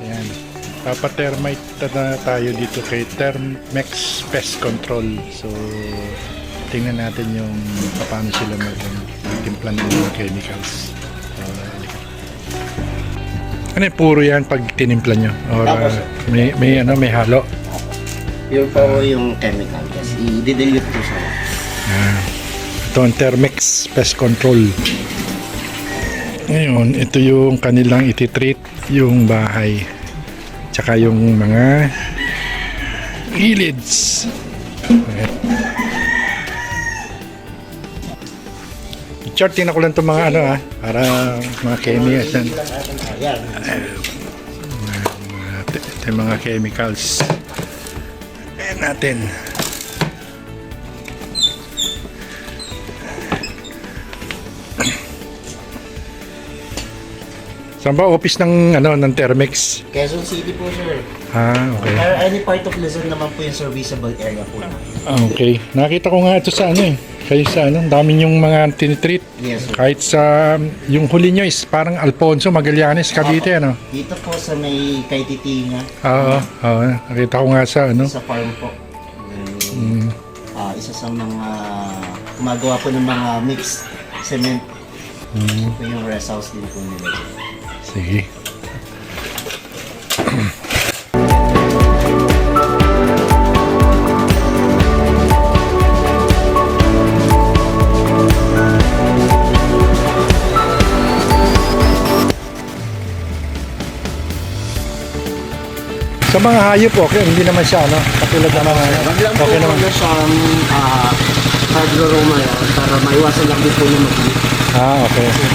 Ayan. Papa-termite na tayo dito kay Thermex Pest Control. So, tingnan natin yung paano sila magtimpla ng mga chemicals. Ano yung puro yan pag tinimpla nyo? Or may halo? Yung po yung chemical. Kasi i-dilute po siya. Ito ang Thermex Pest Control. Ngayon, ito yung kanilang ititreat yung bahay. Tsaka yung mga gilids. Chart, tingnan ko lang itong mga para mga chemicals. Ito yung mga chemicals. Ayan natin. Saan ba office ng ng Thermex? Quezon City po, sir. Okay. Any part of Luzon naman po yung serviceable area po. Okay. Nakita ko nga ito sa kayo sa dami yung mga tinitreat. Yes, sir. Kahit sa yung huli nyo is parang Alfonso Magallanes, Cavite, Dito po sa may Kaititinga. Oo. Nakita ko nga sa Sa farm po. Isa sa mga gumagawa po ng mga mixed cement. Ito yung rest house din po nila. Sige. Sa mga hayop, okay, hindi naman siya, katulad ng mga Okay naman na siyang hydroroma para maiwasan lang din po yung mag-leak. Okay. Kasi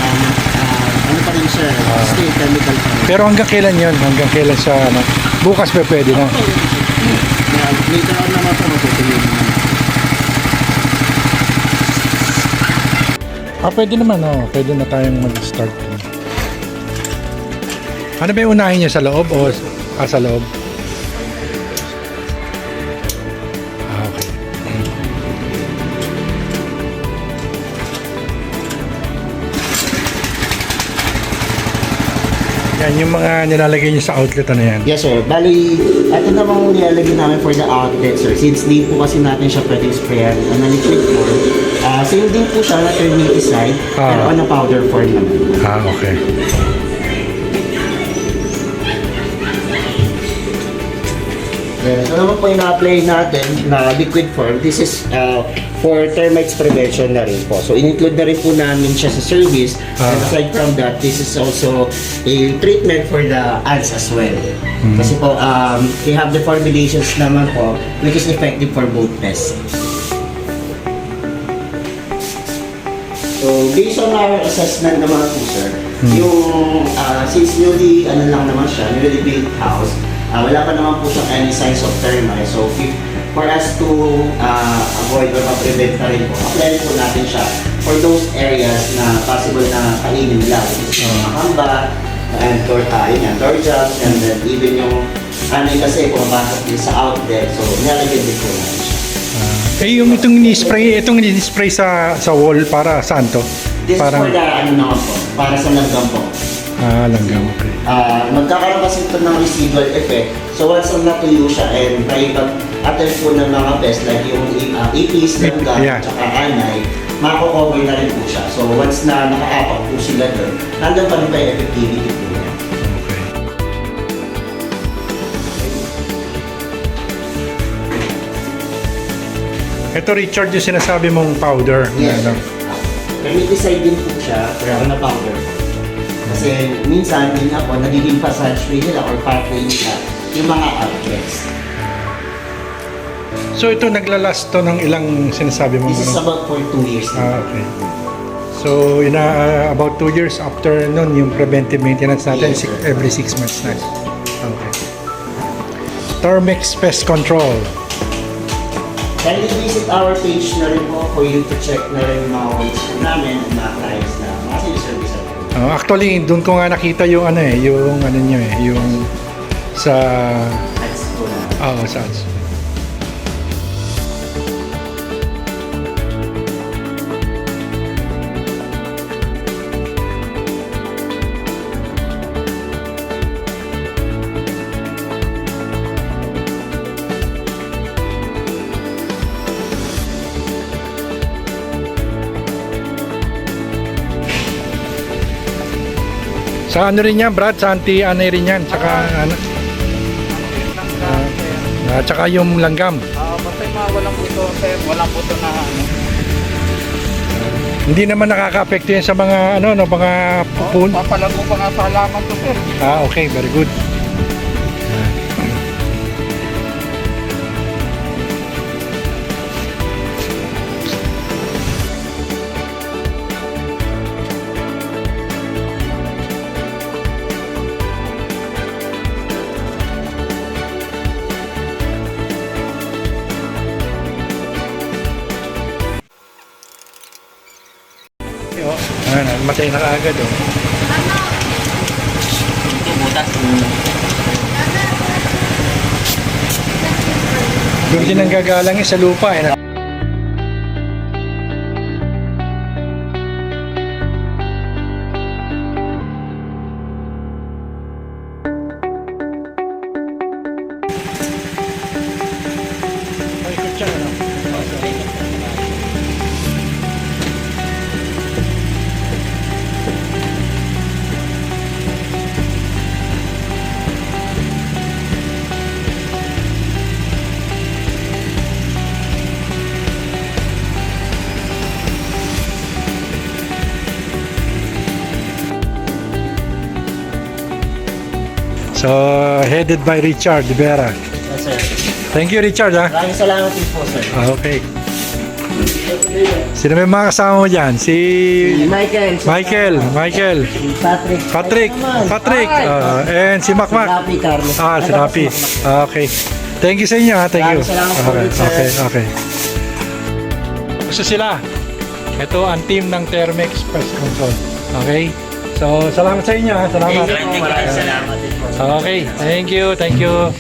ano pa rin siya, still chemical pa rin. Pero hanggang kailan yun? Hanggang kailan siya, bukas pa pwede na? Later on naman po matutuloy naman. Pwede naman, pwede na tayong mag-start. Ano ba yung unahin niya, sa loob o sa loob? Okay. Yan yung mga nilalagay niyo sa outlet yan. Yes, sir. Bali, ito namang nilalagay namin for the outlet, sir. Since di po kasi natin siya pwedeng sprayan na liquid form. Same din po siya na termiticide, pero on a powder form naman. Okay. So naman po yung na-apply natin na liquid form, this is for termites prevention na rin po. So in-include na rin po namin siya sa service. And aside from that, this is also a treatment for the ants as well. Kasi po, they have the formulations naman po which is effective for both pests. So based on our assessment naman po, sir, yung since newly built house, wala pa naman po siyang any signs of termites. So for us to avoid or ma-prevent na rin po, apply po natin siya for those areas na possible na kainin lang. Mga kamba, and door jobs, and then even yung kasi pumapasok din sa outlet. So nilalagyan din po natin siya. Yung itong ni-spray sa wall para saan to? This is for the naman po, para sa langgam po. Langgam, okay. Magkakaroon kasi ito ng residual effect. So once natuyo siya and may pag-attend po ng mga pest like yung apis, langgam, tsaka anay, mako-cover na rin po siya. So once na nakaapak po sila doon, nandun pa rin pa yung effectivity po niya. Okay. Ito, Richard, yung sinasabi mong powder. Yes. Termiticide din po siya, pero na powder. Kasi minsan din ako, nagiging passageway nila or pathway nila yung mga outlets. So ito naglalast to ng ilang sinasabi mo? This is about for 2 years. Okay. So about 2 years after nun, yung preventive maintenance natin, Yes, every 6 months na. Okay. Thermex Pest Control. Kindly visit our page na rin po for you to check na rin yung mga ways namin at mga clients na mga service natin. Actually, doon ko nga nakita yung yung nyo yung sa Ads po na. sa ads. Sa ano rin yan, Brad? Sa anti-ano rin yan? Saka ano? Tsaka yung langgam. Basta yung mga walang buto, sir. Walang buto na ano. Hindi naman nakaka-apekto yan sa mga ano, no, mga pupun. Papalago pa nga sa halaman to, sir. Okay, very good. Matay na kaagad, oh. Butas. Doon din ang gagalang sa lupa, eh. So, headed by Richard De Vera. Yes, sir. Thank you, Richard, ha? Maraming salamat din po, sir. Okay. Sino may mga kasama mo dyan? Si Michael. Michael, Patrick. Patrick, and si Macmac. Rapi, Carlos. Si Rapi. Okay. Thank you sa inyo, ha? Thank you. Maraming salamat po ulit, sir. Okay. Gusto sila. Ito ang team ng Thermex Pest Control. Okay? So, salamat sa inyo, ha? Salamat. Maraming salamat din po. Okay. Thank you.